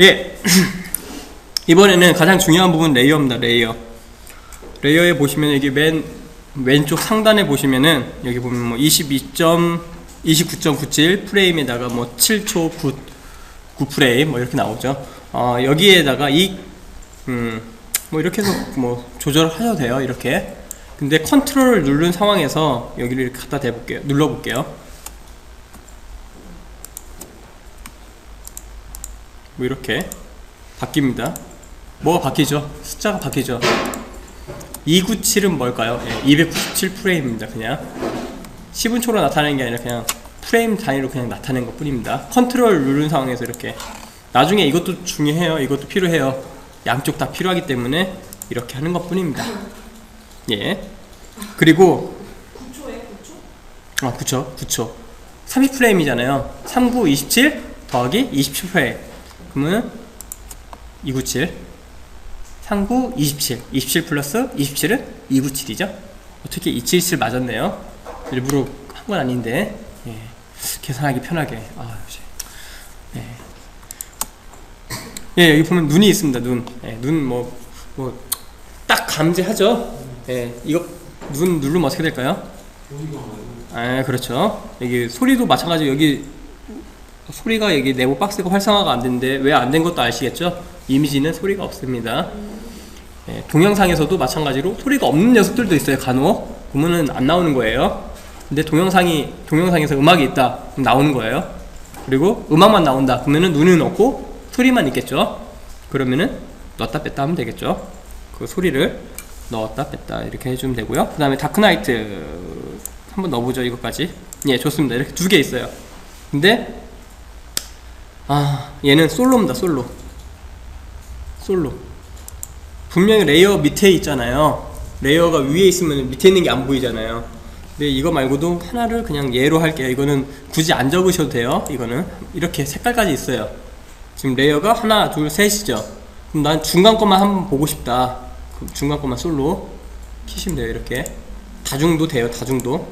예. 이번에는 가장 중요한 부분 레이어입니다. 레이어에 보시면 여기 맨 왼쪽 상단에 보시면은 여기 보면 뭐 29.97 프레임에다가 뭐 7초 9 프레임 뭐 이렇게 나오죠. 여기에다가 뭐 이렇게 해서 뭐 조절하셔도 돼요. 이렇게. 근데 컨트롤을 누른 상황에서 여기를 이렇게 갖다 대볼게요. 눌러볼게요. 뭐 이렇게 바뀝니다. 뭐가 바뀌죠? 숫자가 바뀌죠. 297은 뭘까요? 네, 297 프레임입니다. 그냥 10분초로 나타내는 게 아니라 그냥 프레임 단위로 그냥 나타낸 것 뿐입니다. 컨트롤 누른 상황에서 이렇게. 나중에 이것도 중요해요. 이것도 필요해요. 양쪽 다 필요하기 때문에 이렇게 하는 것 뿐입니다. 예. 그리고 9초에 9초? 9초 32프레임이잖아요 39, 27 더하기 27프레임 그러면 297 39, 27 27 플러스 27은 297이죠 어떻게 277 맞았네요 일부러 한 건 아닌데 예. 계산하기 편하게 예, 여기 보면 눈이 있습니다. 눈 딱 감지하죠. 예, 이거 눈 누르면 어떻게 될까요? 그렇죠. 여기 소리도 마찬가지. 여기 소리가 여기 네모 박스가 활성화가 안 되는데 왜 안 된 것도 아시겠죠? 이미지는 소리가 없습니다. 예, 동영상에서도 마찬가지로 소리가 없는 녀석들도 있어요. 간혹 그러면은 안 나오는 거예요. 근데 동영상에서 음악이 있다 그럼 나오는 거예요. 그리고 음악만 나온다 그러면은 눈은 없고 소리만 있겠죠. 그러면은 넣었다 뺐다 하면 되겠죠. 그 소리를 넣었다 뺐다 이렇게 해주면 되고요. 그 다음에 다크나이트 한번 넣어보죠. 이것까지. 예, 좋습니다. 이렇게 두 개 있어요. 근데 얘는 솔로입니다. 솔로 분명히 레이어 밑에 있잖아요. 레이어가 위에 있으면 밑에 있는 게 안 보이잖아요. 근데 이거 말고도 하나를 그냥 예로 할게요. 이거는 굳이 안 적으셔도 돼요. 이거는 이렇게 색깔까지 있어요. 지금 레이어가 하나 둘 셋이죠. 그럼 난 중간 것만 한번 보고 싶다. 그럼 중간 것만 솔로 키시면 돼요. 이렇게 다중도 돼요. 다중도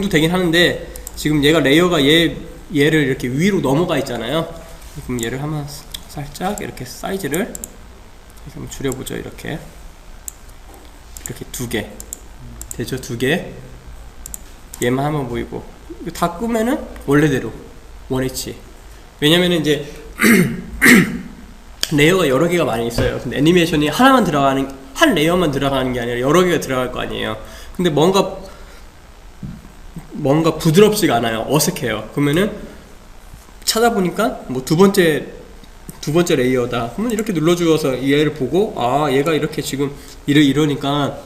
되긴 하는데 지금 얘가 레이어가 얘를 이렇게 위로 넘어가 있잖아요. 그럼 얘를 한번 살짝 이렇게 사이즈를 이렇게 한번 줄여보죠. 이렇게 두 개 되죠. 두 개 얘만 한번 보이고 다 끄면은 원래대로 원위치. 왜냐면은 이제 레이어가 여러 개가 많이 있어요. 근데 애니메이션이 한 레이어만 들어가는 게 아니라 여러 개가 들어갈 거 아니에요. 근데 뭔가 부드럽지가 않아요. 어색해요. 그러면은 찾아보니까 뭐 두 번째 레이어다. 그러면 이렇게 눌러주어서 얘를 보고 얘가 이렇게 지금 이러니까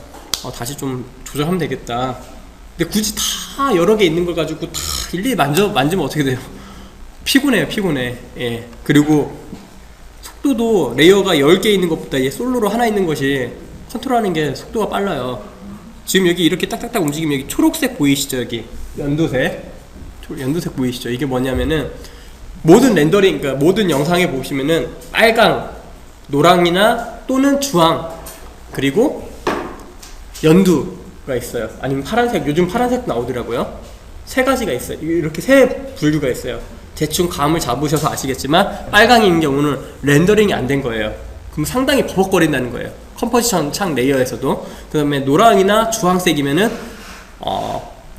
다시 좀 조절하면 되겠다. 근데 굳이 다 여러 개 있는 걸 가지고 다 일일이 만지면 어떻게 돼요? 피곤해. 예. 그리고 속도도 레이어가 10개 있는 것보다 얘 솔로로 하나 있는 것이 컨트롤하는 게 속도가 빨라요. 지금 여기 이렇게 딱딱딱 움직이면 여기 초록색 보이시죠? 여기 연두색 보이시죠? 이게 뭐냐면은 모든 렌더링, 그러니까 모든 영상에 보시면은 빨강, 노랑이나 또는 주황 그리고 연두가 있어요. 아니면 파란색, 요즘 파란색 나오더라고요. 세 가지가 있어요. 이렇게 세 분류가 있어요. 대충 감을 잡으셔서 아시겠지만 빨강인 경우는 렌더링이 안 된 거예요. 그럼 상당히 버벅거린다는 거예요. 컴포지션 창 레이어에서도. 그 다음에 노랑이나 주황색이면은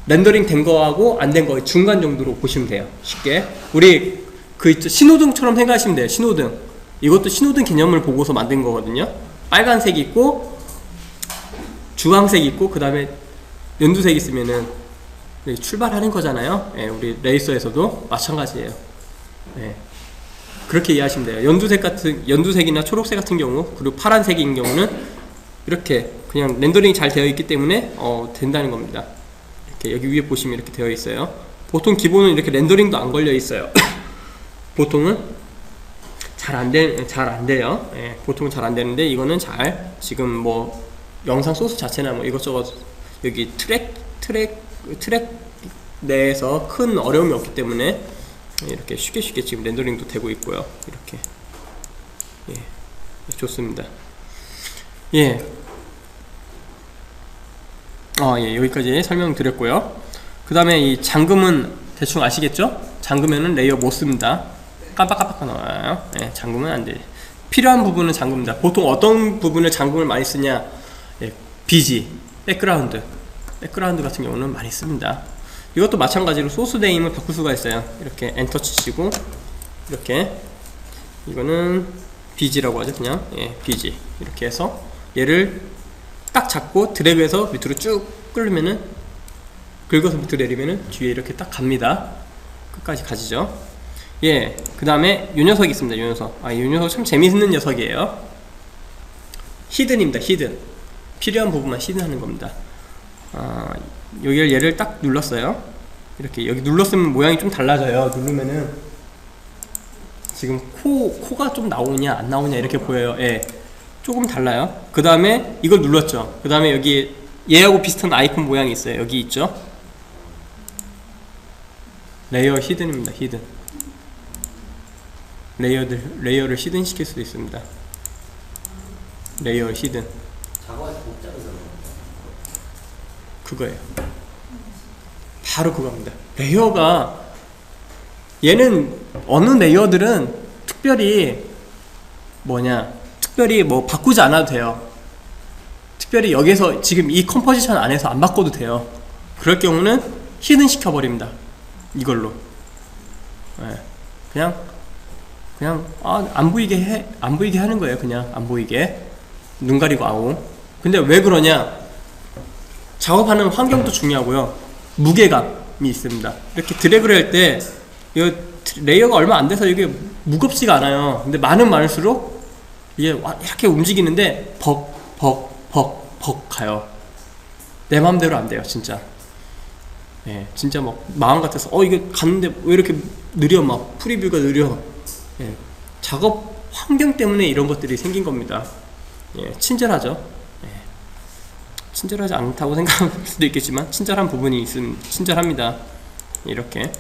렌더링 된 거하고 안 된 거 중간 정도로 보시면 돼요. 쉽게. 우리 신호등처럼 생각하시면 돼요. 신호등. 이것도 신호등 개념을 보고서 만든 거거든요. 빨간색이 있고 주황색이 있고 그 다음에 연두색이 있으면은 출발하는 거잖아요. 예, 우리 레이서에서도 마찬가지예요. 예, 그렇게 이해하시면 돼요. 연두색이나 초록색 같은 경우 그리고 파란색인 경우는 이렇게 그냥 렌더링이 잘 되어 있기 때문에 된다는 겁니다. 이렇게 여기 위에 보시면 이렇게 되어 있어요. 보통 기본은 이렇게 렌더링도 안 걸려 있어요. 보통은 잘 안 돼요. 예, 보통은 잘 안 되는데 이거는 지금 뭐 영상 소스 자체나 뭐 이것저것 여기 트랙 내에서 큰 어려움이 없기 때문에 이렇게 쉽게 지금 렌더링도 되고 있고요. 이렇게 좋습니다. 예. 여기까지 설명드렸고요. 그 다음에 이 잠금은 대충 아시겠죠? 잠그면은 레이어 못 씁니다. 깜빡깜빡 나와요. 예, 잠그면 안 돼. 필요한 부분은 잠급니다. 보통 어떤 부분을 잠금을 많이 쓰냐? 예, BG, 백그라운드 같은 경우는 많이 씁니다. 이것도 마찬가지로 소스 네임을 바꿀 수가 있어요. 이렇게 엔터 치시고 이렇게 이거는 BG라고 하죠. 그냥 예, BG 이렇게 해서 얘를 딱 잡고 드래그해서 밑으로 쭉 끌면은 긁어서 밑으로 내리면은 뒤에 이렇게 딱 갑니다. 끝까지 가지죠. 예, 그 다음에 요 녀석이 있습니다. 요 녀석. 요 녀석 참 재밌는 녀석이에요. 히든입니다. 히든. 필요한 부분만 히든 하는 겁니다. 여기를 얘를 딱 눌렀어요. 이렇게 여기 눌렀으면 모양이 좀 달라져요. 누르면은 지금 코가 좀 나오냐 안 나오냐 이렇게 보여요. 예, 조금 달라요. 그 다음에 이걸 눌렀죠. 그 다음에 여기 얘하고 비슷한 아이콘 모양이 있어요. 여기 있죠. 레이어 히든입니다. 히든. 레이어를 히든 시킬 수도 있습니다. 레이어 히든. 그거예요. 바로 그겁니다. 레이어가 얘는 어느 레이어들은 특별히 뭐 바꾸지 않아도 돼요. 특별히 여기서 지금 이 컴포지션 안에서 안 바꿔도 돼요. 그럴 경우는 히든 시켜버립니다. 이걸로. 네. 그냥 안 보이게 하는 거예요. 그냥 안 보이게 눈 가리고 아우. 근데 왜 그러냐? 작업하는 환경도 중요하고요. 무게감이 있습니다. 이렇게 드래그를 할 때 이 레이어가 얼마 안 돼서 이게 무겁지가 않아요. 근데 많을수록 이게 이렇게 움직이는데 벅 가요. 내 마음대로 안 돼요, 진짜. 예, 진짜 막 마음 같아서 이게 갔는데 왜 이렇게 느려, 막 프리뷰가 느려. 예, 작업 환경 때문에 이런 것들이 생긴 겁니다. 예, 친절하죠. 예, 친절하지 않다고 생각할 수도 있겠지만 친절한 부분이 있으면 친절합니다. 이렇게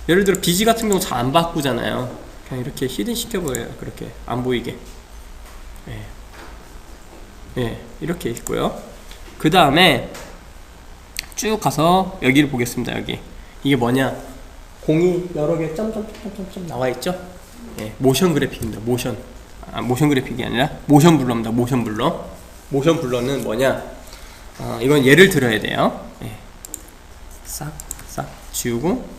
예를 들어 BG 같은 경우 잘 안 바꾸잖아요. 그냥 이렇게 히든 시켜버려요. 그렇게 안 보이게. 예, 이렇게 있고요. 그 다음에 쭉 가서 여기를 보겠습니다. 여기 이게 뭐냐? 공이 여러 개 점점점점점 나와 있죠? 예, 모션 그래픽입니다. 모션 그래픽이 아니라 모션 블러입니다. 모션 블러. 모션 블러는 뭐냐? 이건 예를 들어야 돼요. 예. 싹 지우고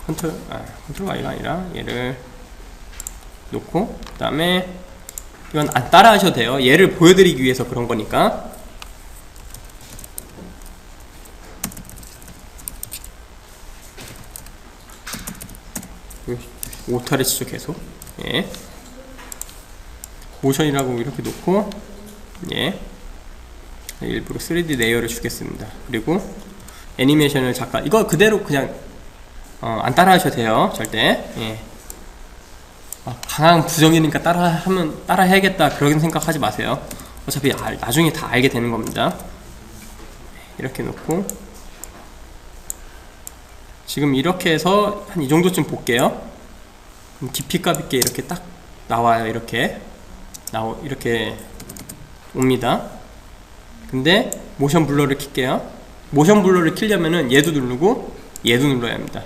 컨트롤 Y가 아니라 얘를 놓고 그 다음에 이건 안 따라 하셔도 돼요. 얘를 보여드리기 위해서 그런 거니까. 오타를 치죠. 계속. 예. 모션이라고 이렇게 놓고 예. 일부러 3D 레이어를 주겠습니다. 그리고 애니메이션을 잠깐 이거 그대로 그냥 안 따라 하셔도 돼요. 절대. 예. 강한 부정이니까 따라 해야겠다 그런 생각하지 마세요. 어차피 나중에 다 알게 되는 겁니다. 이렇게 놓고 지금 이렇게 해서 한 이 정도쯤 볼게요. 깊이값 있게 이렇게 딱 나와요. 이렇게 옵니다. 근데 모션 블러를 킬게요. 모션 블러를 킬려면은 얘도 누르고 얘도 눌러야 합니다.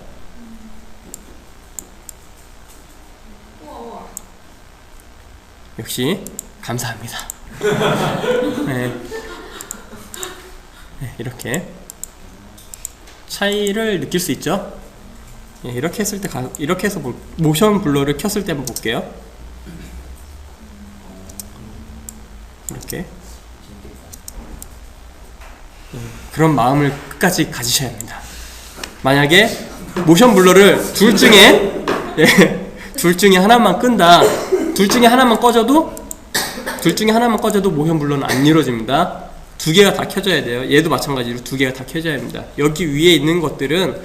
역시 감사합니다. 네. 네, 이렇게 차이를 느낄 수 있죠. 네, 이렇게 했을 때 이렇게 해서 모션 블러를 켰을 때 한번 볼게요. 이렇게 그런 마음을 끝까지 가지셔야 합니다. 만약에 모션 블러를 둘 중에 하나만 끈다. 둘 중에 하나만 꺼져도 모션 블러는 안 이루어집니다. 두 개가 다 켜져야 돼요. 얘도 마찬가지로 두 개가 다 켜져야 합니다. 여기 위에 있는 것들은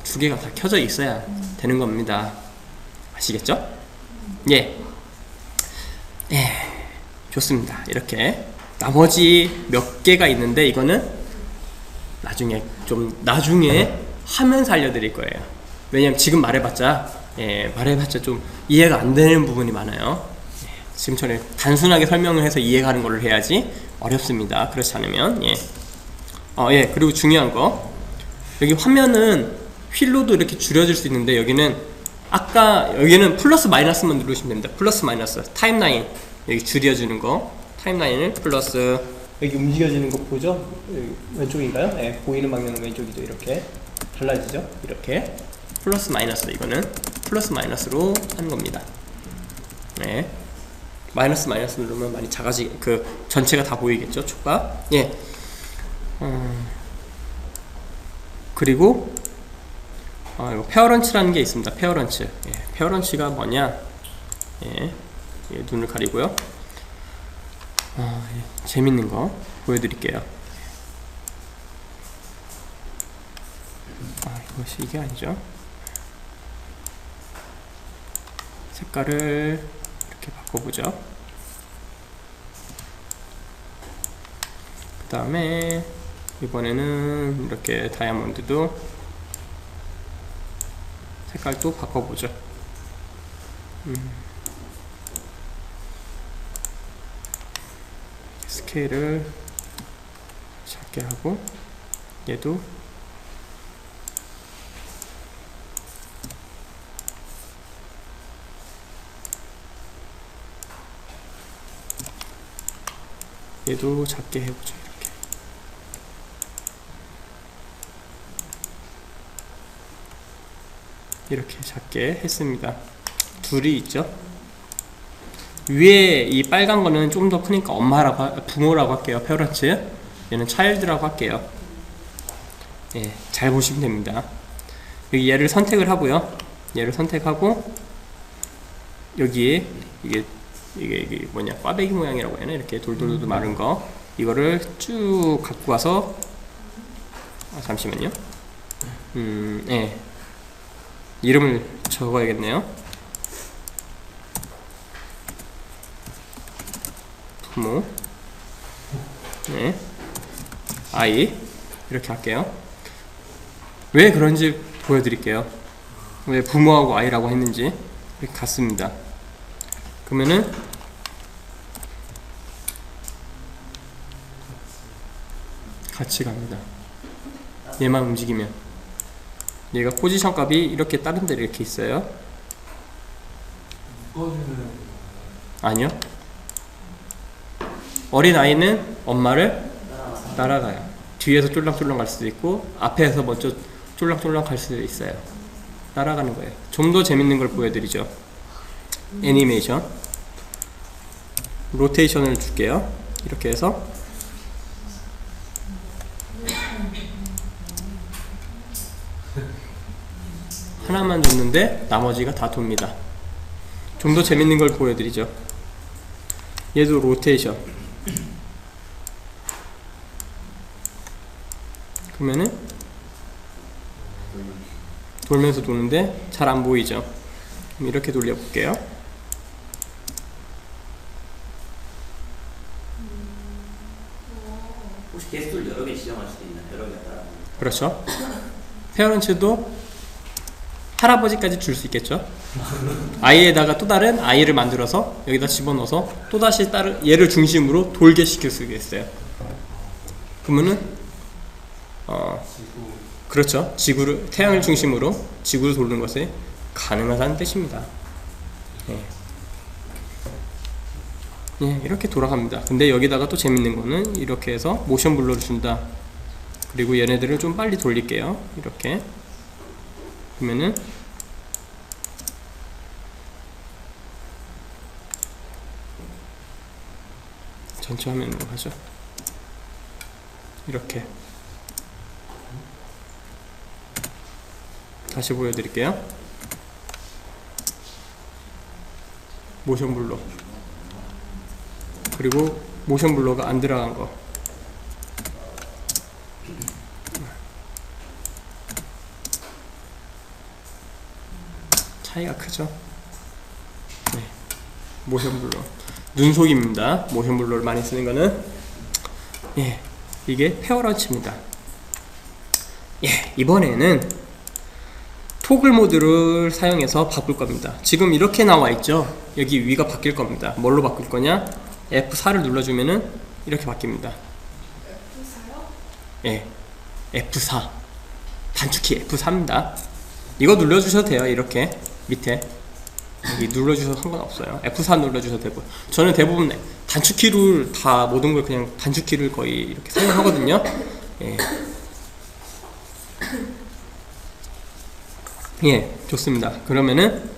두 개가 다 켜져 있어야 되는 겁니다. 아시겠죠? 예. 좋습니다. 이렇게 나머지 몇 개가 있는데 이거는 나중에 하면서 알려드릴 거예요. 왜냐면 지금 말해봤자 좀 이해가 안 되는 부분이 많아요. 지금처럼 단순하게 설명을 해서 이해가는 거를 해야지 어렵습니다. 그렇지 않으면 그리고 중요한 거 여기 화면은 휠로도 이렇게 줄여질 수 있는데 여기는 아까 여기는 플러스 마이너스만 누르시면 됩니다. 플러스 마이너스 타임라인 여기 줄여주는 거 타임라인을 플러스 여기 움직여지는 거 보죠? 여기 왼쪽인가요? 네, 보이는 방향은 왼쪽이죠. 이렇게 달라지죠? 이렇게 플러스 마이너스 이거는 플러스 마이너스로 하는 겁니다. 네, 마이너스 마이너스 누르면 많이 작아지 그 전체가 다 보이겠죠? 초가. 예. 그리고 이거 페어런치라는 게 있습니다. 페어런치. 예, 페어런치가 뭐냐? 예, 눈을 가리고요. 예, 재밌는 거 보여드릴게요. 이것이 이게 아니죠. 색깔을 이렇게 바꿔보죠. 그 다음에 이번에는 이렇게 다이아몬드도 색깔도 바꿔보죠. 스케일을 작게 하고 얘도 작게 해보죠. 이렇게 작게 했습니다. 둘이 있죠. 위에 이 빨간 거는 좀 더 크니까 부모라고 할게요. 페어런츠. 얘는 차일드라고 할게요. 예, 잘 보시면 됩니다. 여기 얘를 선택을 하고요. 얘를 선택하고 여기에 이게 뭐냐, 꽈배기 모양이라고 해야 하나? 이렇게 돌돌돌 마른 거 이거를 쭉 갖고 와서 잠시만요. 예, 이름을 적어야겠네요. 부모, 네, 아이 이렇게 할게요. 왜 그런지 보여드릴게요. 왜 부모하고 아이라고 했는지. 이렇게 같습니다. 그러면은 같이 갑니다. 얘만 움직이면. 얘가 포지션 값이 이렇게 다른 데 이렇게 있어요. 아니요. 어린 아이는 엄마를 따라가요. 뒤에서 쫄랑쫄랑 갈 수도 있고 앞에서 먼저 쫄랑쫄랑 갈 수도 있어요. 따라가는 거예요. 좀 더 재밌는 걸 보여드리죠. 애니메이션 로테이션을 줄게요. 이렇게 해서 하나만 줬는데 나머지가 다 돕니다. 좀 더 재밌는 걸 보여드리죠. 얘도 로테이션. 그러면은 돌면서 도는데 잘 안 보이죠. 그럼 이렇게 돌려볼게요. 혹시 개수를 여러 개 지정할 수도 있나요? 여러 개 따라. 그렇죠. 페어런츠도 할아버지까지 줄 수 있겠죠. 아이에다가 또 다른 아이를 만들어서 여기다 집어넣어서 또다시 다른 얘를 중심으로 돌게 시킬 수 있어요. 그러면은 그렇죠. 태양을 중심으로 지구를 돌는 것이 가능하다는 뜻입니다. 예. 예, 이렇게 돌아갑니다. 근데 여기다가 또 재밌는 거는 이렇게 해서 모션 블러를 준다. 그리고 얘네들을 좀 빨리 돌릴게요. 이렇게. 그러면은 전체 화면으로 가죠. 이렇게 다시 보여드릴게요. 모션 블러, 그리고 모션 블러가 안 들어간 거. 차이가 크죠? 네. 모션 블러. 눈속임입니다. 모션 블러를 많이 쓰는 거는. 예. 이게 페어런치입니다. 예. 이번에는 토글 모드를 사용해서 바꿀 겁니다. 지금 이렇게 나와 있죠? 여기 위가 바뀔 겁니다. 뭘로 바꿀 거냐? F4를 눌러주면은 이렇게 바뀝니다. F4요? 예. F4. 단축키 F4입니다. 이거 눌러주셔도 돼요. 이렇게. 밑에 여기 눌러주셔도 상관없어요. F4 눌러주셔도 되고, 저는 대부분 단축키를 다 모든 걸 그냥 단축키를 거의 이렇게 사용하거든요. 예. 예, 좋습니다. 그러면은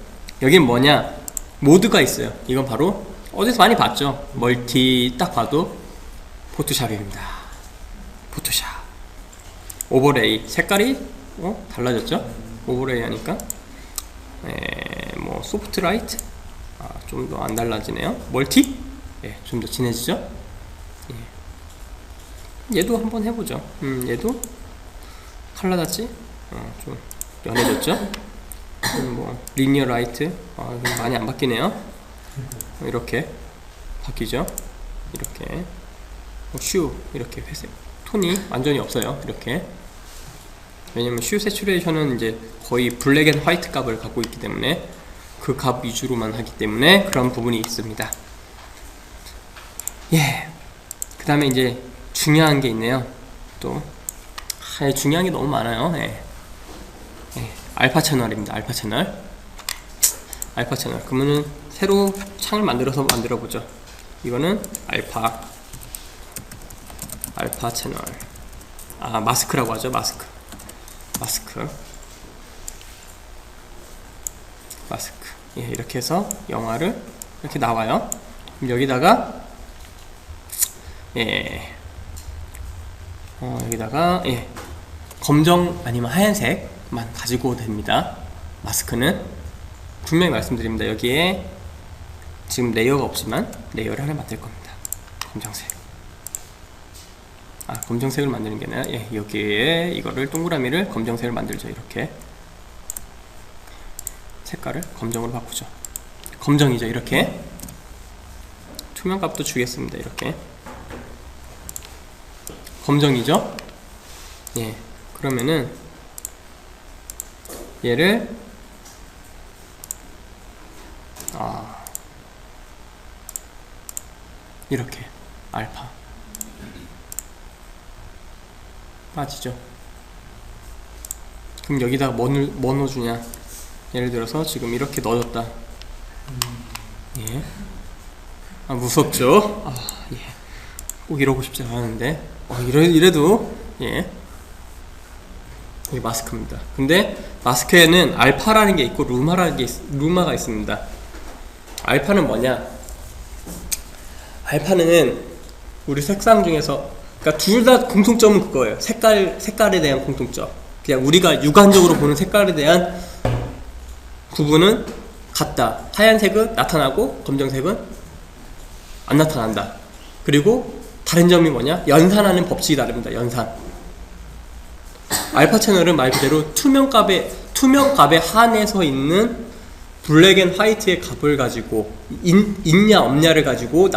여긴 뭐냐, 모드가 있어요. 이건 바로 어디서 많이 봤죠. 멀티 딱 봐도 포토샵입니다. 포토샵 오버레이 색깔이 달라졌죠. 오버레이 하니까 뭐 소프트라이트 좀 더 안 달라지네요. 멀티 좀 더 진해지죠. 얘도 한번 해보죠. 얘도 칼라다치 좀 연해졌죠. 뭐 리니어 라이트 많이 안 바뀌네요. 이렇게 바뀌죠. 이렇게 슈 이렇게 회색 톤이 완전히 없어요. 이렇게, 왜냐면 슈 세츄레이션은 이제 거의 블랙 앤 화이트 값을 갖고 있기 때문에 그 값 위주로만 하기 때문에 그런 부분이 있습니다. 예, 그 다음에 이제 중요한 게 있네요. 또 중요한 게 너무 많아요. 알파 채널입니다. 알파 채널. 알파 채널. 그러면은 새로 창을 만들어서 만들어 보죠. 이거는 알파 채널. 마스크라고 하죠. 마스크. 예, 이렇게 해서 영화를 이렇게 나와요. 그럼 여기다가 여기다가 검정 아니면 하얀색만 가지고 됩니다. 마스크는 분명히 말씀드립니다. 여기에 지금 레이어가 없지만 레이어를 하나 만들 겁니다. 검정색. 검정색을 만드는 게 아니라 여기에 이거를 동그라미를 검정색을 만들죠. 이렇게 색깔을 검정으로 바꾸죠. 검정이죠. 이렇게 투명값도 주겠습니다. 이렇게 검정이죠. 예, 그러면은 얘를 이렇게 알파 빠지죠. 그럼 여기다가 뭐 넣어주냐, 예를 들어서 지금 이렇게 넣어줬다. 예. 무섭죠? 예. 꼭 이러고 싶지 않은데 이래도 예. 이게 마스크입니다. 근데 마스크에는 알파라는 게 있고 루마가 있습니다. 알파는 뭐냐? 알파는 우리 색상 중에서, 그러니까 둘 다 공통점은 그거예요. 색깔에 대한 공통점. 그냥 우리가 육안적으로 보는 색깔에 대한 구분은 같다. 하얀색은 나타나고 검정색은 안 나타난다. 그리고 다른 점이 뭐냐? 연산하는 법칙이 다릅니다. 연산. 알파 채널은 말 그대로 투명값에 한해서 있는 블랙 앤 화이트의 값을 가지고 있냐 없냐를 가지고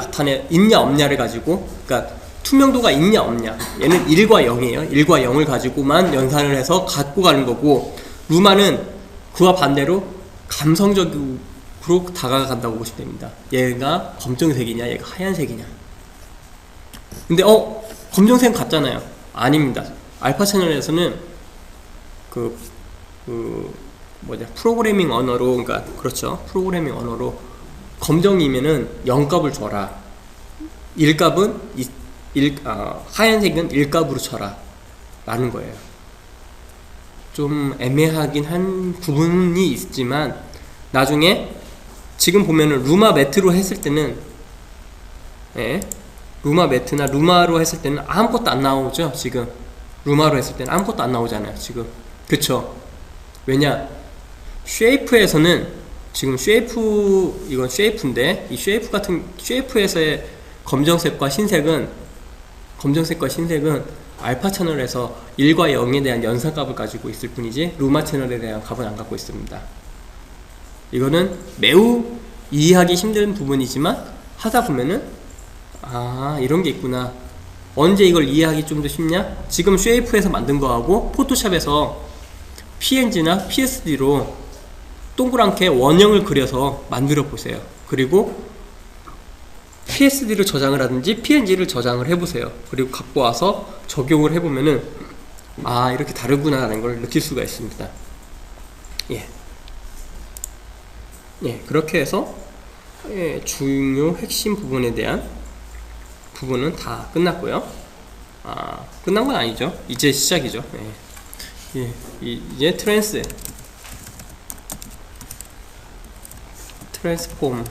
있냐 없냐를 가지고, 그러니까 투명도가 있냐 없냐, 얘는 1과 0이에요. 1과 0을 가지고만 연산을 해서 갖고 가는 거고, 루마는 그와 반대로 감성적으로 다가간다고 보시면 됩니다. 얘가 검정색이냐 얘가 하얀색이냐. 근데 검정색은 같잖아요. 아닙니다. 알파 채널에서는 프로그래밍 언어로, 그러니까 그렇죠. 프로그래밍 언어로 검정이면은 0값을 줘라. 1값은 하얀색은 1값으로 쳐라. 라는 거예요. 좀 애매하긴 한 부분이 있지만 나중에 지금 보면은 루마 매트로 했을 때는 루마 매트나 루마로 했을 때는 아무것도 안 나오죠. 지금 루마로 했을 때는 아무것도 안 나오잖아요. 지금 그쵸? 왜냐? 쉐이프에서는 지금 이건 쉐이프인데 이 쉐이프에서의 검정색과 흰색은 알파 채널에서 1과 0에 대한 연산값을 가지고 있을 뿐이지 루마 채널에 대한 값은 안 갖고 있습니다. 이거는 매우 이해하기 힘든 부분이지만 하다 보면은 이런 게 있구나. 언제 이걸 이해하기 좀 더 쉽냐? 지금 쉐이프에서 만든 거하고 포토샵에서 PNG나 PSD로 동그랗게 원형을 그려서 만들어 보세요. 그리고 PSD를 저장을 하든지 PNG를 저장을 해보세요. 그리고 갖고 와서 적용을 해보면은 이렇게 다르구나 라는 걸 느낄 수가 있습니다. 예. 예, 그렇게 해서 예, 중요 핵심 부분에 대한 부분은 다 끝났고요. 끝난 건 아니죠. 이제 시작이죠. 예. 예, 이제 트랜스폼에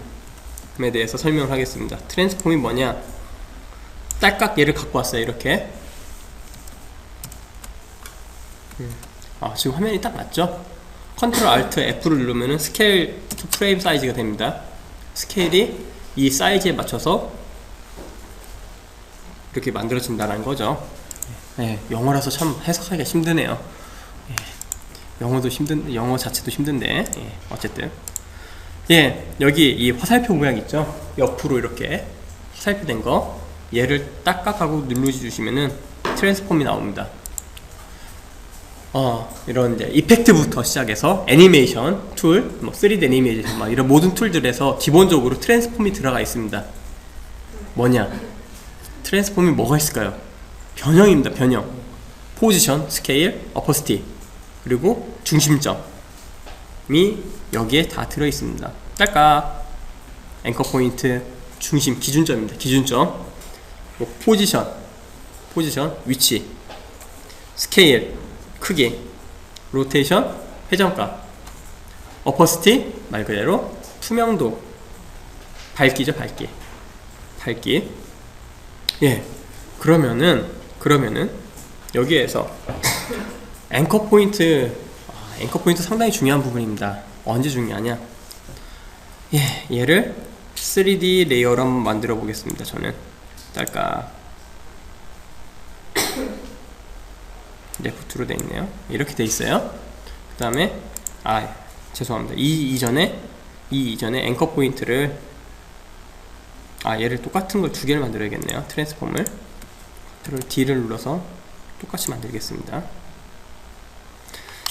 대해서 설명을 하겠습니다. 트랜스폼이 뭐냐? 딸깍 얘를 갖고 왔어요. 이렇게. 지금 화면이 딱 맞죠? 컨트롤 알트 F를 누르면은 스케일 투 프레임 사이즈가 됩니다. 스케일이 이 사이즈에 맞춰서 이렇게 만들어진다는 거죠. 예, 영어라서 참 해석하기가 힘드네요. 예, 영어 자체도 힘든데, 예, 어쨌든. 예, 여기 이 화살표 모양 있죠? 옆으로 이렇게 화살표 된 거, 얘를 딱딱하고 눌러주시면은 트랜스폼이 나옵니다. 이런 이제 이펙트부터 시작해서 애니메이션 툴, 뭐 3D 애니메이션, 막 이런 모든 툴들에서 기본적으로 트랜스폼이 들어가 있습니다. 뭐냐? 트랜스폼이 뭐가 있을까요? 변형입니다. 변형. 포지션, 스케일, 어퍼시티, 그리고 중심점이 여기에 다 들어 있습니다. 딸깍. 앵커 포인트, 중심, 기준점입니다. 기준점. 뭐 포지션, 위치, 스케일, 크기, 로테이션, 회전각, 어퍼시티, 말 그대로 투명도, 밝기죠, 밝기. 예, 그러면은 여기에서 앵커 포인트 상당히 중요한 부분입니다. 언제 중요하냐? 예, 얘를 3D 레이어로 한번 만들어 보겠습니다. 저는 딸까 레프트로 돼 있네요. 이렇게 돼 있어요. 그 다음에 죄송합니다. 이 이전에 앵커 포인트를 얘를 똑같은 걸 두 개를 만들어야겠네요. 트랜스폼을 컨트롤 D를 눌러서 똑같이 만들겠습니다.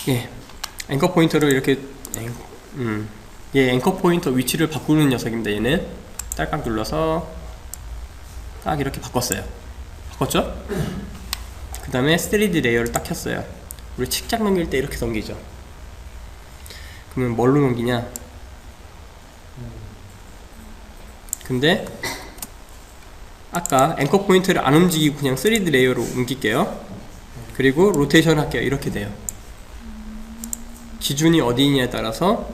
예, 앵커 포인터를 이렇게 앵커 포인터 위치를 바꾸는 녀석입니다. 얘는 딸깍 눌러서 딱 이렇게 바꿨어요. 바꿨죠? 그 다음에 3D 레이어를 딱 켰어요. 우리 책장 넘길 때 이렇게 넘기죠. 그러면 뭘로 넘기냐? 근데 아까 앵커 포인트를 안 움직이고 그냥 3D 레이어로 옮길게요. 그리고 로테이션 할게요. 이렇게 돼요. 기준이 어디냐에 따라서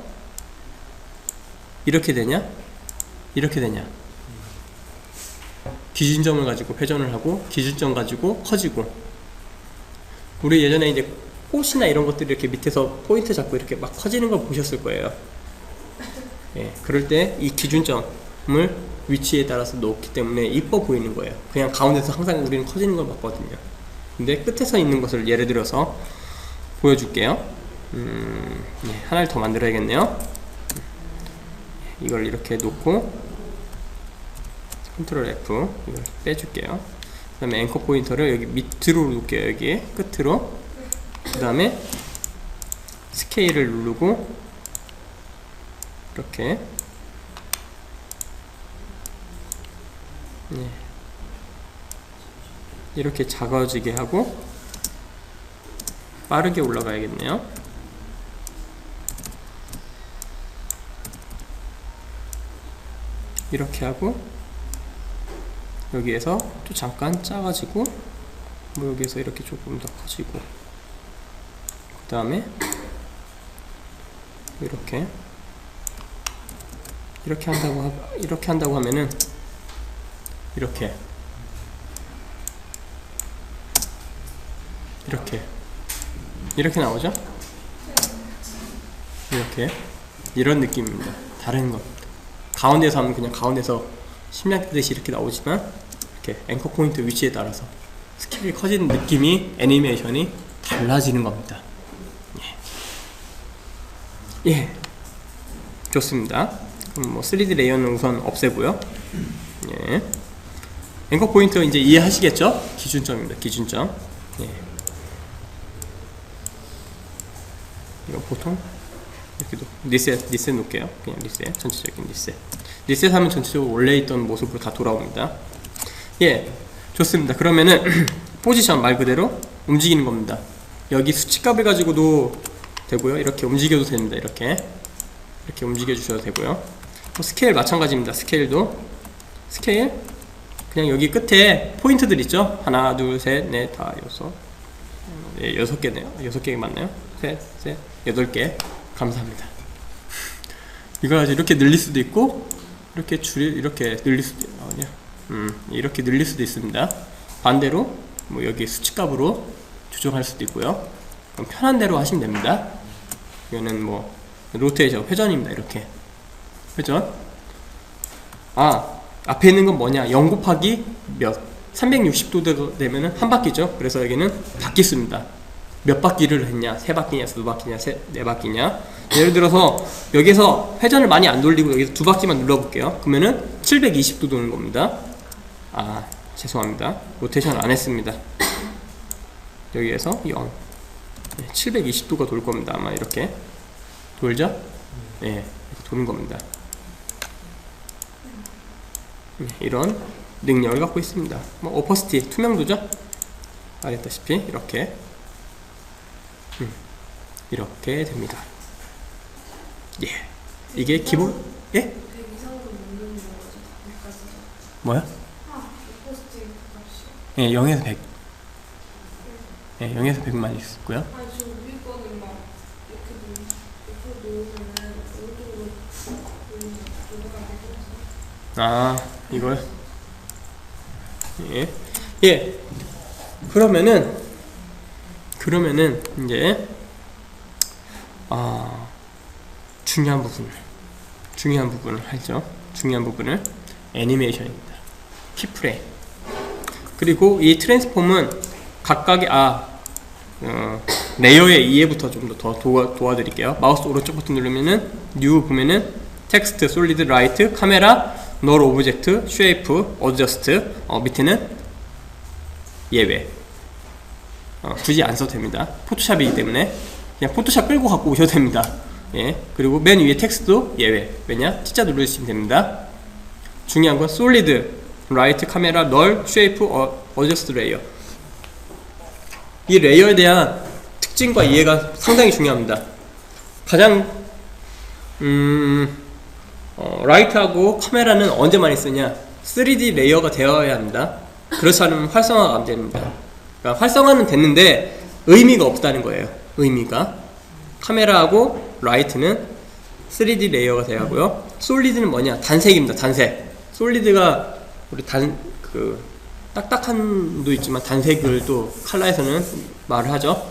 이렇게 되냐? 기준점을 가지고 회전을 하고 기준점 가지고 커지고. 우리 예전에 이제 꽃이나 이런 것들이 이렇게 밑에서 포인트 잡고 이렇게 막 커지는 걸 보셨을 거예요. 예, 그럴 때 이 기준점을 위치에 따라서 놓기 때문에 이뻐 보이는 거예요. 그냥 가운데서 항상 우리는 커지는 걸 봤거든요. 근데 끝에서 있는 것을 예를 들어서 보여줄게요. 하나를 더 만들어야겠네요. 이걸 이렇게 놓고 컨트롤 F 이걸 빼줄게요. 그 다음에 앵커 포인터를 여기 밑으로 놓을게요. 여기 끝으로. 그 다음에 스케일을 누르고 이렇게 이렇게 작아지게 하고 빠르게 올라가야겠네요. 이렇게 하고 여기에서 또 잠깐 작아지고 뭐 여기에서 이렇게 조금 더 커지고 그 다음에 이렇게 한다고 하면은 이렇게 나오죠? 이런 느낌입니다. 다른 것 가운데서 하면 그냥 가운데서 심장 뜨듯이 이렇게 나오지만 이렇게 앵커 포인트 위치에 따라서 스케일이 커지는 느낌이 애니메이션이 달라지는 겁니다. 예, 좋습니다. 그럼 뭐 3D 레이어는 우선 없애고요. 예, 앵커 포인트 이제 이해하시겠죠? 기준점입니다. 기준점. 예. 이거 보통 이렇게 리셋 놓을게요. 그냥 전체적인 리셋 하면 전체적으로 원래 있던 모습으로 다 돌아옵니다. 예, 좋습니다. 그러면은 포지션 말 그대로 움직이는 겁니다. 여기 수치값을 가지고도 되고요. 이렇게 움직여도 됩니다. 이렇게 이렇게 움직여 주셔도 되고요. 스케일 마찬가지입니다. 스케일도 스케일 그냥 여기 끝에 포인트들 있죠. 하나, 둘, 셋, 넷, 다, 여섯. 네, 6개네요. 6개 맞나요? 셋, 8개. 감사합니다. 이걸 아주 이렇게 늘릴 수도 있고, 이렇게 이렇게 늘릴 수도, 이렇게 늘릴 수도 있습니다. 반대로, 뭐 여기 수치값으로 조정할 수도 있고요. 그럼 편한 대로 하시면 됩니다. 이거는 뭐, 로테이션, 회전입니다. 이렇게. 회전. 앞에 있는 건 뭐냐? 0 곱하기 몇? 360도 되면은 한 바퀴죠. 그래서 여기는 바퀴수입니다. 몇 바퀴를 했냐? 3바퀴냐, 2바퀴냐, 4바퀴냐? 예를 들어서 여기서 회전을 많이 안 돌리고 여기서 2바퀴만 눌러볼게요. 그러면은 720도 도는 겁니다. 죄송합니다. 로테이션 안 했습니다. 여기에서 0. 720도가 돌 겁니다. 아마 이렇게 돌죠? 네, 이렇게 도는 겁니다. 이런 능력을 갖고 있습니다. 뭐 오퍼시티, 투명도죠? 말했다시피 이렇게 이렇게 됩니다. 예, 이게 기본 100 이상으로 넣는 거죠. 100까지. 뭐야? 포스트 값이. 예, 0에서 100. 예, 0에서 100만 있고요. 아니 저 위에 거는 막 이렇게 놓으면은 오른쪽으로 올라가게 해서. 이걸 예. 그러면은 이제 중요한 부분을 하죠. 중요한 부분을 애니메이션입니다. 키프레임. 그리고 이 트랜스폼은 각각의 레이어의 이해부터 좀 더 도와드릴게요. 마우스 오른쪽 버튼 누르면은 뉴 보면은 텍스트, 솔리드, 라이트, 카메라, 널 오브젝트, 쉐이프, 어저스트, 밑에는 예외. 굳이 안 써도 됩니다. 포토샵이기 때문에 그냥 포토샵 끌고 갖고 오셔도 됩니다. 예. 그리고 맨 위에 텍스트도 예외. 왜냐? T자 누르시면 됩니다. 중요한 건 솔리드, 라이트, 카메라, 널, 쉐이프, 어저스트 레이어. 이 레이어에 대한 특징과 이해가 상당히 중요합니다. 가장 라이트하고 카메라는 언제 많이 쓰냐? 3D 레이어가 되어야 합니다. 그렇지 않으면 활성화가 안 됩니다. 그러니까 활성화는 됐는데 의미가 없다는 거예요. 의미가. 카메라하고 라이트는 3D 레이어가 돼야 하고요. 솔리드는 뭐냐? 단색입니다. 단색. 솔리드가 우리 딱딱한 도 있지만 단색을 또 컬러에서는 말을 하죠.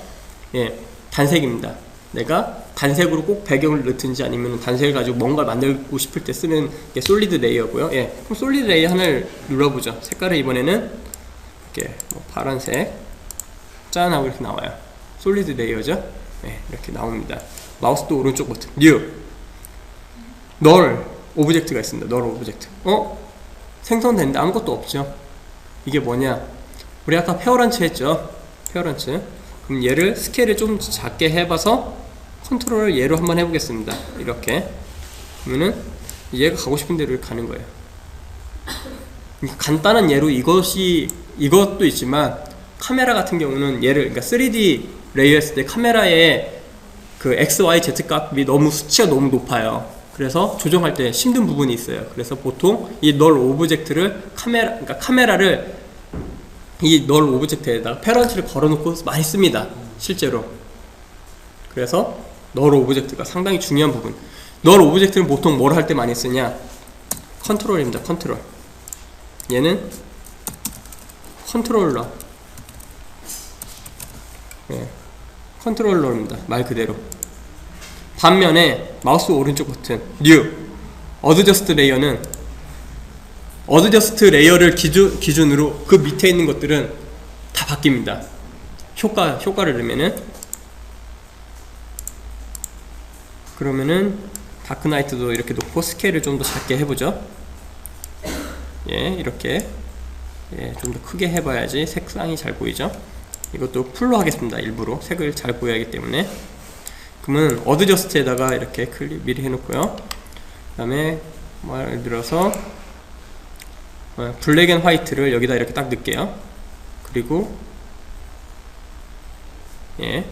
예, 단색입니다. 내가 단색으로 꼭 배경을 넣든지 아니면 단색을 가지고 뭔가를 만들고 싶을 때 쓰는 게 솔리드 레이어고요. 예, 그럼 솔리드 레이어 하나를 눌러보죠. 색깔을 이번에는 이렇게 뭐 파란색 짠 하고 이렇게 나와요. 솔리드 레이어죠. 예, 이렇게 나옵니다. 마우스도 오른쪽 버튼 뉴. 널 오브젝트가 있습니다. 널 오브젝트. 생성됐는데 아무것도 없죠. 이게 뭐냐? 우리 아까 페어런치 했죠. 페어런치. 그럼 얘를 스케일을 좀 작게 해봐서 컨트롤을 얘로 한번 해보겠습니다. 이렇게. 그러면은 얘가 가고 싶은 대로 가는 거예요. 간단한 예로 이것도 있지만 카메라 같은 경우는 얘를 그러니까 3D 레이어 했을 때 카메라의 그 X, Y, Z 값이 수치가 너무 높아요. 그래서 조정할 때 힘든 부분이 있어요. 그래서 보통 이 널 오브젝트를 카메라를 이 널 오브젝트에다가 페런치를 걸어놓고 많이 씁니다. 실제로. 그래서 널 오브젝트가 상당히 중요한 부분. 널 오브젝트는 보통 뭘 할 때 많이 쓰냐? 컨트롤입니다. 컨트롤. 얘는 컨트롤러. 예, 컨트롤러입니다. 말 그대로. 반면에 마우스 오른쪽 버튼 뉴 어드저스트 레이어는 어드저스트 레이어를 기준으로 그 밑에 있는 것들은 다 바뀝니다. 효과를 넣으면은 그러면은 다크나이트도 이렇게 놓고 스케일을 좀 더 작게 해보죠. 예, 이렇게 좀 더 크게 해봐야지 색상이 잘 보이죠. 이것도 풀로 하겠습니다. 일부러 색을 잘 보여야 하기 때문에. 그러면 어드저스트에다가 이렇게 클릭 미리 해놓고요. 그 다음에 예를 들어서 블랙 앤 화이트를 여기다 이렇게 딱 넣을게요. 그리고 예,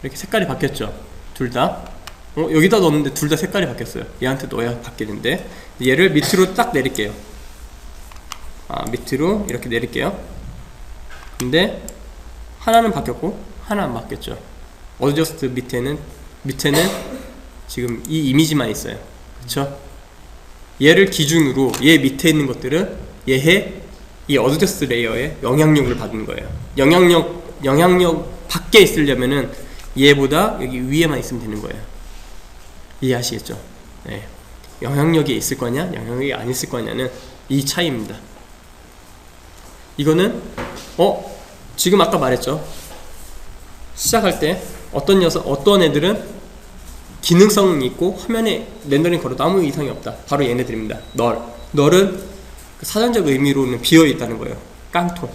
이렇게 색깔이 바뀌었죠. 둘 다. 여기다 넣었는데 둘 다 색깔이 바뀌었어요. 얘한테 넣어야 바뀌는데 얘를 밑으로 딱 내릴게요. 밑으로 이렇게 내릴게요. 근데 하나는 바뀌었고 하나 안 바뀌었죠. 어드저스트 밑에는 지금 이 이미지만 있어요. 그쵸? 얘를 기준으로 얘 밑에 있는 것들은 이 어드저스트 레이어에 영향력을 받는 거예요. 영향력 밖에 있으려면은 얘보다 여기 위에만 있으면 되는 거예요. 이해하시겠죠? 네. 영향력이 있을 거냐, 영향력이 안 있을 거냐는 이 차이입니다. 이거는 지금 아까 말했죠. 시작할 때 어떤 애들은 기능성이 있고 화면에 렌더링 걸어도 아무 이상이 없다. 바로 얘네들입니다. 널은 사전적 의미로는 비어 있다는 거예요. 깡통.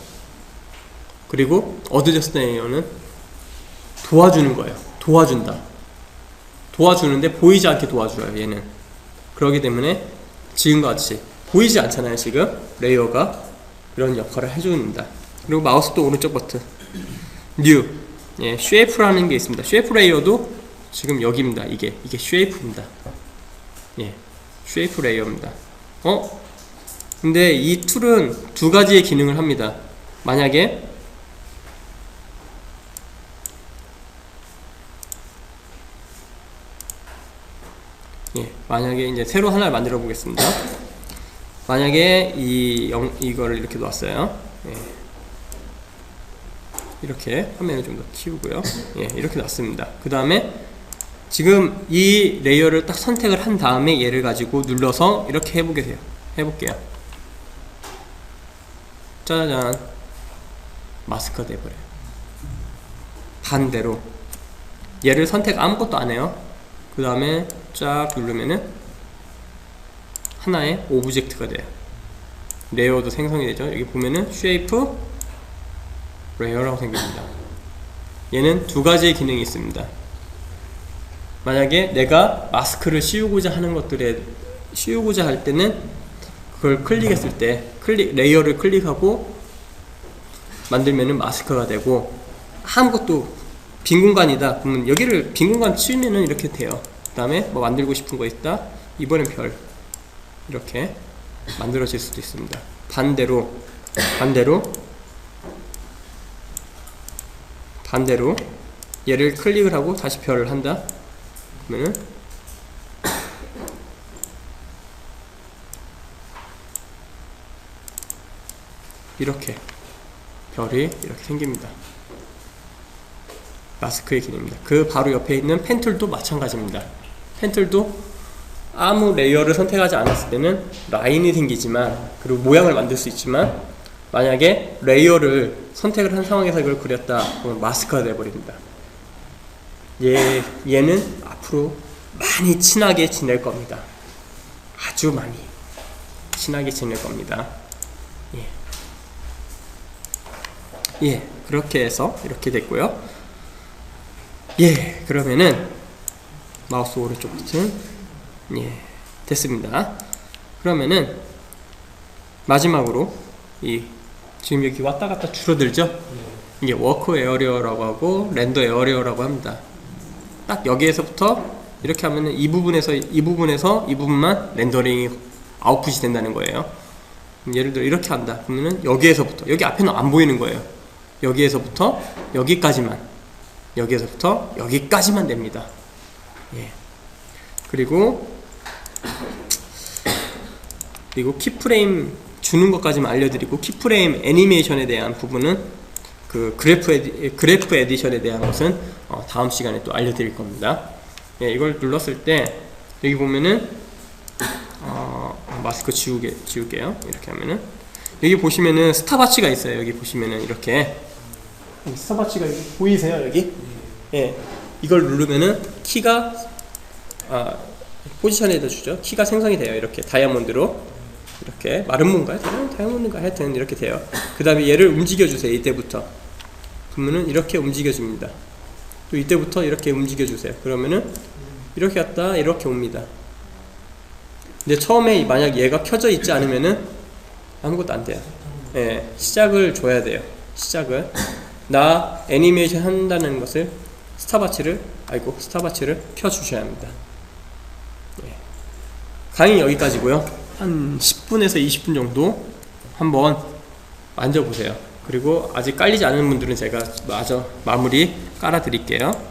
그리고 어드저스트 레이어는 도와주는 거예요. 도와주는데 보이지 않게 도와줘요. 얘는. 그렇기 때문에 지금과 같이 보이지 않잖아요. 지금 레이어가 그런 역할을 해줍니다. 그리고 마우스도 오른쪽 버튼 뉴 쉐이프라는 게 있습니다. 쉐이프 레이어도 지금 여기입니다. 이게 쉐이프입니다. 쉐이프 레이어입니다. 근데 이 툴은 두 가지의 기능을 합니다. 만약에 이제 새로 하나를 만들어 보겠습니다. 만약에 이거를 이렇게 놓았어요. 이렇게 화면을 좀 더 키우고요. 이렇게 놨습니다. 그 다음에 지금 이 레이어를 딱 선택을 한 다음에 얘를 가지고 눌러서 이렇게 해볼게요. 짜잔, 마스크가 돼버려요. 반대로 얘를 선택 아무것도 안 해요. 그 다음에 쫙 누르면은 하나의 오브젝트가 돼요. 레이어도 생성이 되죠. 여기 보면은 쉐이프 레이어라고 생깁니다. 얘는 두 가지의 기능이 있습니다. 만약에 내가 마스크를 씌우고자 할 때는 그걸 클릭했을 때 레이어를 클릭하고 만들면은 마스크가 되고, 아무것도 빈 공간이다 그러면 여기를 빈 공간 치우면은 이렇게 돼요. 그 다음에 뭐 만들고 싶은 거 있다, 이번엔 별, 이렇게 만들어질 수도 있습니다. 반대로 얘를 클릭을 하고 다시 별을 한다 그러면은 이렇게 별이 이렇게 생깁니다. 마스크의 기능입니다. 그 바로 옆에 있는 펜툴도 마찬가지입니다. 펜툴도 아무 레이어를 선택하지 않았을 때는 라인이 생기지만, 그리고 모양을 만들 수 있지만, 만약에 레이어를 선택을 한 상황에서 이걸 그렸다 그러면 마스크가 되어버립니다. 얘는 앞으로 많이 친하게 지낼 겁니다. 아주 많이 친하게 지낼 겁니다. 그렇게 해서 이렇게 됐고요. 그러면은 마우스 오른쪽 버튼 됐습니다. 그러면은 마지막으로 지금 여기 왔다 갔다 줄어들죠? 이게 워크 에어리어라고 하고 렌더 에어리어라고 합니다. 딱 여기에서부터 이렇게 하면은 이 부분에서 이 부분만 렌더링이 아웃풋이 된다는 거예요. 예를 들어 이렇게 한다 그러면은 여기에서부터, 여기 앞에는 안 보이는 거예요. 여기에서부터 여기까지만 됩니다. 그리고 키프레임 주는 것까지만 알려드리고, 키프레임 애니메이션에 대한 부분은 그 그래프 에디션에 대한 것은 다음 시간에 또 알려드릴 겁니다. 이걸 눌렀을 때 여기 보면은 마스크 지울게요. 이렇게 하면은 여기 보시면은 스탑워치가 있어요. 여기 보시면은 이렇게 스탑워치가 보이세요? 여기? 이걸 누르면은 키가 포지션에다 주죠. 키가 생성이 돼요. 이렇게 다이아몬드로, 이렇게 마름모인가요? 다이아몬드인가? 하여튼 이렇게 돼요. 그 다음에 얘를 움직여주세요. 이때부터 그러면은 이렇게 움직여줍니다. 또 이때부터 이렇게 움직여주세요. 그러면은 이렇게 갔다 이렇게 옵니다. 근데 처음에 만약 얘가 켜져 있지 않으면은 아무것도 안 돼요. 시작을 줘야 돼요. 시작을, 나 애니메이션 한다는 것을, 스탑워치를 아이고, 스탑워치를 켜주셔야 합니다. 예. 강의 여기까지고요. 한 10분에서 20분 정도 한번 만져보세요. 그리고 아직 깔리지 않은 분들은 제가 마저 마무리 깔아 드릴게요.